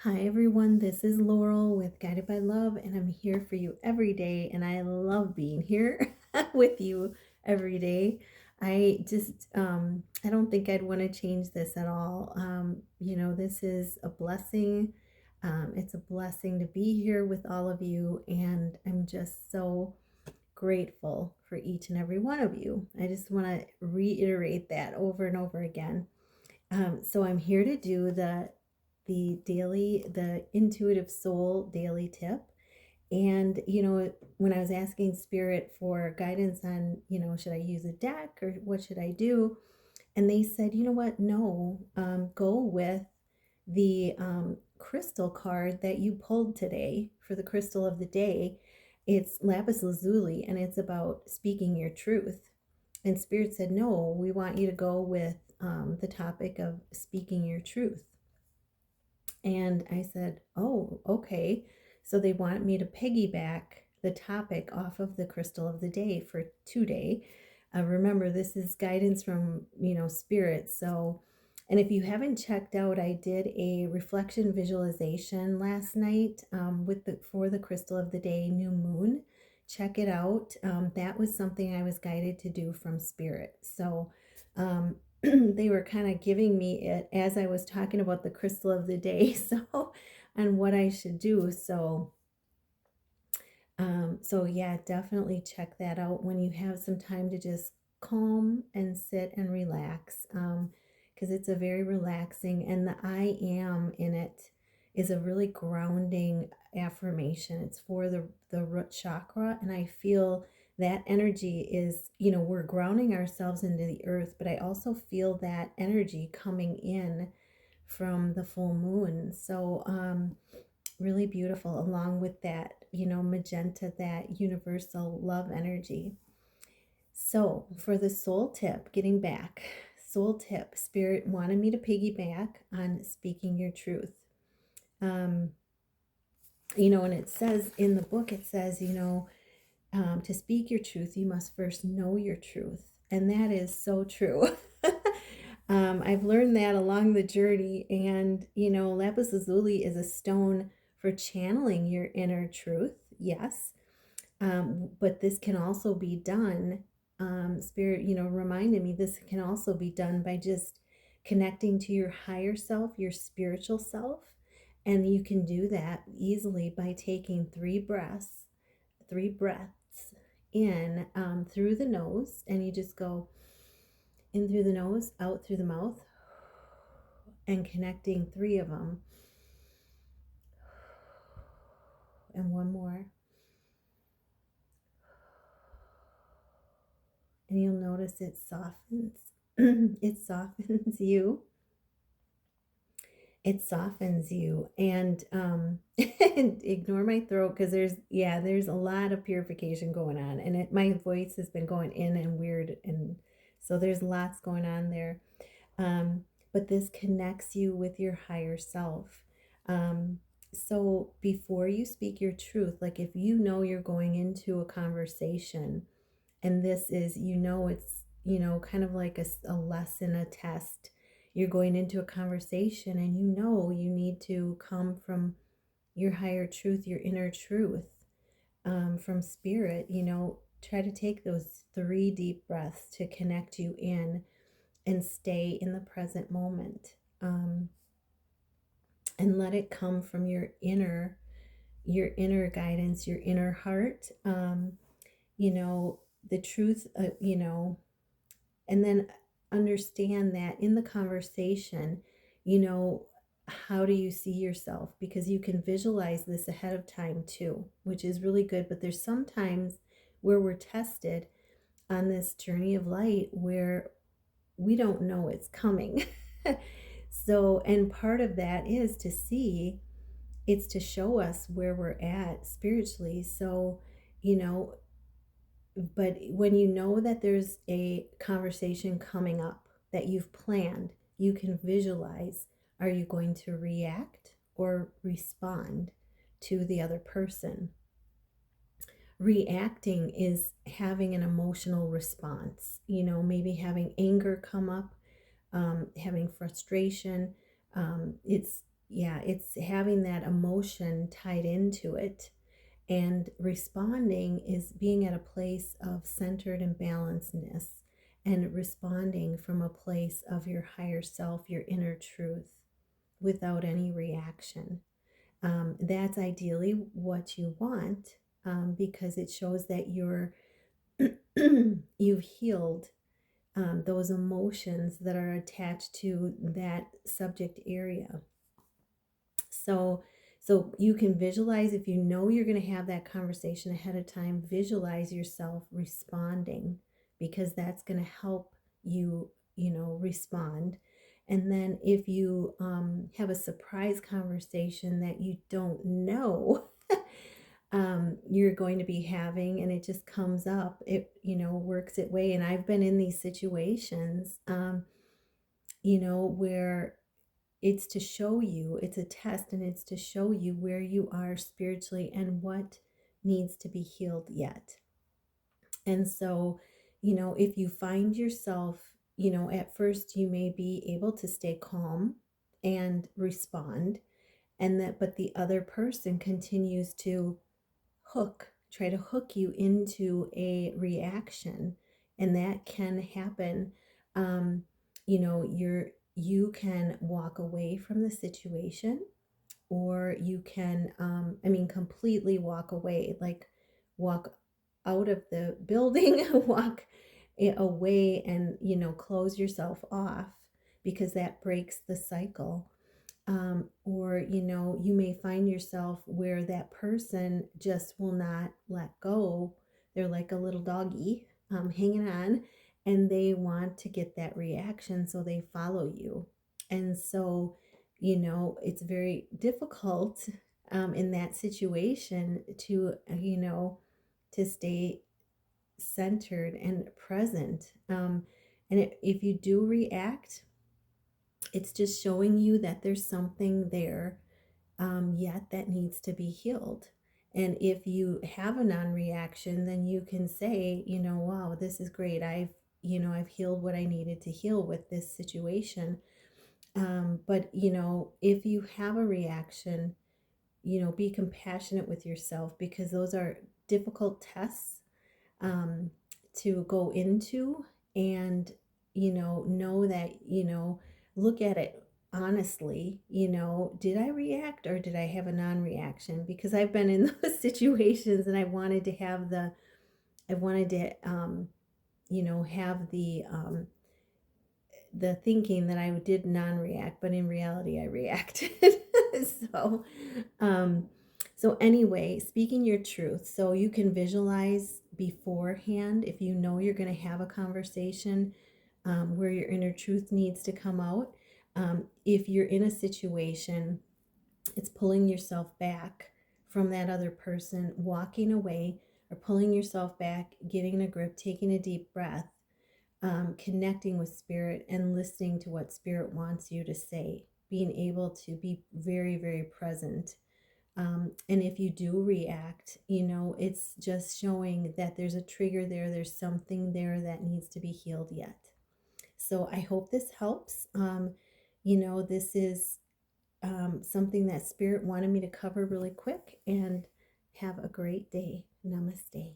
Hi everyone, this is Laurel with Guided by Love, and I'm here for you every day. And I love being here with you every day. I don't think I'd want to change this at all. This is a blessing. It's a blessing to be here with all of you, and I'm just so grateful for each and every one of you. I just want to reiterate that over and over again. So I'm here to do the intuitive soul daily tip. And when I was asking spirit for guidance on, should I use a deck or what should I do? And they said, you know what? No, go with the crystal card that you pulled today for the crystal of the day. It's lapis lazuli, and it's about speaking your truth. And spirit said, no, we want you to go with the topic of speaking your truth. And I said, oh, okay. So they want me to piggyback the topic off of the crystal of the day for today. Remember, this is guidance from, spirit. So, and if you haven't checked out, I did a reflection visualization last night for the crystal of the day, new moon. Check it out. That was something I was guided to do from spirit. So, they were kind of giving me it as I was talking about the crystal of the day, so and what I should do. So yeah, definitely check that out when you have some time to just calm and sit and relax. Because it's a very relaxing, and the I am in it is a really grounding affirmation. It's for the root chakra, and I feel that energy is, we're grounding ourselves into the earth, but I also feel that energy coming in from the full moon. So really beautiful, along with that, magenta, that universal love energy. So for the soul tip, getting back, soul tip, spirit wanted me to piggyback on speaking your truth. And it says in the book, it says, to speak your truth, you must first know your truth. And that is so true. I've learned that along the journey. And, lapis lazuli is a stone for channeling your inner truth. Yes. But this can also be done, spirit, reminded me this can also be done by just connecting to your higher self, your spiritual self. And you can do that easily by taking three breaths in through the nose, and you just go in through the nose, out through the mouth, and connecting three of them. And one more. And you'll notice it softens. It softens you. It softens you. And ignore my throat, because there's a lot of purification going on, and my voice has been going in and weird, and so there's lots going on there. But this connects you with your higher self. So before you speak your truth, like if you're going into a conversation, and this is, it's, kind of like a lesson, a test. You're going into a conversation, and you need to come from your higher truth, your inner truth, from spirit. Try to take those 3 deep breaths to connect you in and stay in the present moment, and let it come from your inner guidance, your inner heart. The truth, and then understand that in the conversation, how do you see yourself? Because you can visualize this ahead of time too, which is really good. But there's sometimes where we're tested on this journey of light where we don't know it's coming. So, and part of that is to see, it's to show us where we're at spiritually. So, you know, but when you know that there's a conversation coming up that you've planned, you can visualize, are you going to react or respond to the other person? Reacting is having an emotional response, maybe having anger come up, having frustration. It's yeah, it's having that emotion tied into it. And responding is being at a place of centered and balancedness, and responding from a place of your higher self, your inner truth, without any reaction. That's ideally what you want, because it shows that you've healed those emotions that are attached to that subject area. So you can visualize, if you know you're going to have that conversation ahead of time, visualize yourself responding, because that's going to help you, respond. And then if you have a surprise conversation that you don't know you're going to be having, and it just comes up, it, works its way. And I've been in these situations, where it's to show you, it's a test, and it's to show you where you are spiritually and what needs to be healed yet. And so, if you find yourself, at first you may be able to stay calm and respond, and that, but the other person continues to try to hook you into a reaction, and that can happen. You can walk away from the situation, or you can, completely walk away, like walk out of the building, walk away, and, close yourself off, because that breaks the cycle. Or, you may find yourself where that person just will not let go. They're like a little doggy, hanging on, and they want to get that reaction, so they follow you. And so, it's very difficult, in that situation, to, to stay centered and present. And if you do react, it's just showing you that there's something there, yet, that needs to be healed. And if you have a non-reaction, then you can say, wow, this is great. I've healed what I needed to heal with this situation. But if you have a reaction, be compassionate with yourself, because those are difficult tests, um, to go into. And know that, look at it honestly. Did I react, or did I have a non-reaction? Because I've been in those situations, and I wanted to have the thinking that I did non-react, but in reality I reacted. so um so anyway, speaking your truth. So you can visualize beforehand, if you know you're going to have a conversation, where your inner truth needs to come out. If you're in a situation, it's pulling yourself back from that other person, walking away, or pulling yourself back, getting a grip, taking a deep breath, connecting with spirit, and listening to what spirit wants you to say, being able to be very, very present. And if you do react, it's just showing that there's a trigger there, there's something there that needs to be healed yet. So I hope this helps. This is something that spirit wanted me to cover really quick. And have a great day. Namaste.